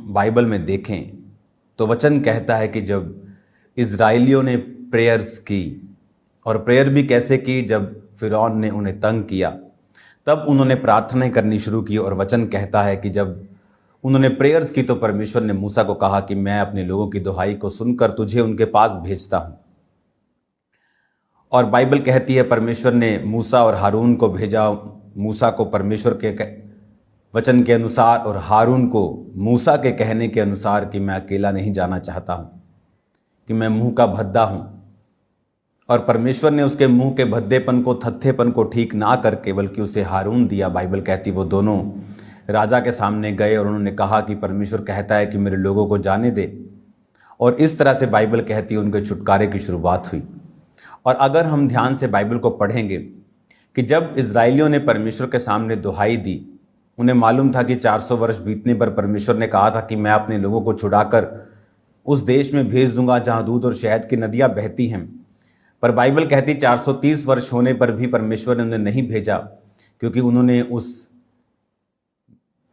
Bible में देखें तो वचन कहता है कि जब इज़राइलियों ने प्रेयर्स की, और प्रेयर भी कैसे की, जब फिरौन ने उन्हें तंग किया तब उन्होंने प्रार्थनाएं करनी शुरू की। और वचन कहता है कि जब उन्होंने प्रेयर्स की तो परमेश्वर ने मूसा को कहा कि मैं अपने लोगों की दुहाई को सुनकर तुझे उनके पास भेजता हूं। और बाइबल कहती है परमेश्वर ने मूसा और हारून को भेजा, मूसा को परमेश्वर के वचन के अनुसार और हारून को मूसा के कहने के अनुसार कि मैं अकेला नहीं जाना चाहता हूं, कि मैं मुंह का भद्दा हूं। और परमेश्वर ने उसके मुंह के भद्देपन को, थत्थेपन को ठीक ना करके बल्कि उसे हारून दिया। बाइबल कहती वो दोनों राजा के सामने गए और उन्होंने कहा कि परमेश्वर कहता है कि मेरे लोगों को जाने दे। और इस तरह से बाइबल कहती है उनके छुटकारे की शुरुआत हुई। और अगर हम ध्यान से बाइबल को पढ़ेंगे कि जब इज़राइलियों ने परमेश्वर के सामने दुहाई दी, उन्हें मालूम था कि 400 वर्ष बीतने पर परमेश्वर ने कहा था कि मैं अपने लोगों को छुड़ाकर उस देश में भेज दूंगा जहां दूध और शहद की नदियां बहती हैं। पर बाइबल कहती 430 वर्ष होने पर भी परमेश्वर ने उन्हें नहीं भेजा, क्योंकि उन्होंने उस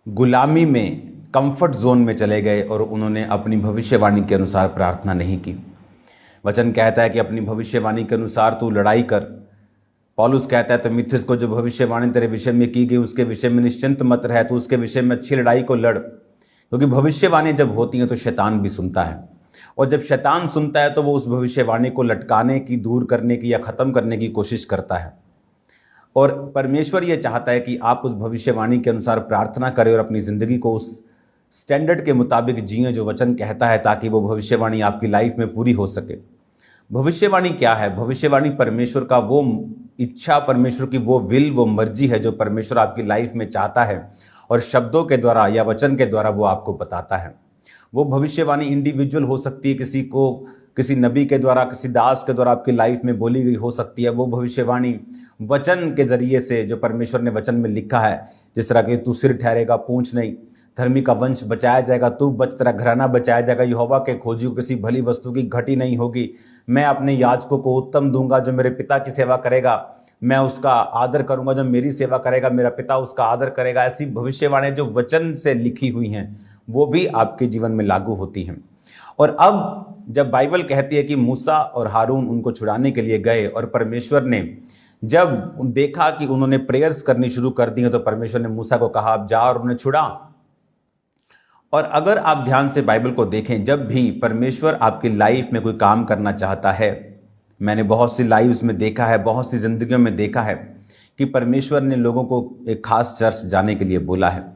गुलामी में, कंफर्ट जोन में चले गए और उन्होंने अपनी भविष्यवाणी के अनुसार प्रार्थना नहीं की। वचन कहता है कि अपनी भविष्यवाणी के अनुसार तू लड़ाई कर। पौलुस कहता है तीमुथियुस को जो भविष्यवाणी तेरे विषय में की गई उसके विषय में निश्चिंत मत रह, तो उसके विषय में अच्छी लड़ाई को लड़। क्योंकि भविष्यवाणी जब होती है तो शैतान भी सुनता है, और जब शैतान सुनता है तो वो उस भविष्यवाणी को लटकाने की, दूर करने की या खत्म करने की कोशिश करता है। और परमेश्वर ये चाहता है कि आप उस भविष्यवाणी के अनुसार प्रार्थना करें और अपनी ज़िंदगी को उस स्टैंडर्ड के मुताबिक जिए जो वचन कहता है, ताकि वो भविष्यवाणी आपकी लाइफ में पूरी हो सके। भविष्यवाणी क्या है? भविष्यवाणी परमेश्वर का वो इच्छा, परमेश्वर की वो विल, वो मर्जी है जो परमेश्वर आपकी लाइफ में चाहता है, और शब्दों के द्वारा या वचन के द्वारा वो आपको बताता है। वो भविष्यवाणी इंडिविजुअल हो सकती है, किसी को, किसी नबी के द्वारा, किसी दास के द्वारा आपकी लाइफ में बोली गई हो सकती है। वो भविष्यवाणी वचन के जरिए से जो परमेश्वर ने वचन में लिखा है, जिस तरह कि तू सिर ठहरेगा पूंछ नहीं, धर्मी का वंश बचाया जाएगा, तू बच, तेरा घराना बचाया जाएगा, यहोवा के खोजी को किसी भली वस्तु की घटी नहीं होगी, मैं अपने याजकों को उत्तम दूंगा, जो मेरे पिता की सेवा करेगा मैं उसका आदर करूंगा, जो मेरी सेवा करेगा मेरा पिता उसका आदर करेगा। ऐसी भविष्यवाणी जो वचन से लिखी हुई हैं वो भी आपके जीवन में लागू होती हैं। और अब जब बाइबल कहती है कि मूसा और हारून उनको छुड़ाने के लिए गए, और परमेश्वर ने जब देखा कि उन्होंने प्रेयर्स करनी शुरू कर दी हैं, तो परमेश्वर ने मूसा को कहा आप जा और उन्हें छुड़ा। और अगर आप ध्यान से बाइबल को देखें, जब भी परमेश्वर आपकी लाइफ में कोई काम करना चाहता है, मैंने बहुत सी लाइव्स में देखा है, बहुत सी जिंदगियों में देखा है कि परमेश्वर ने लोगों को एक खास चर्च जाने के लिए बोला है,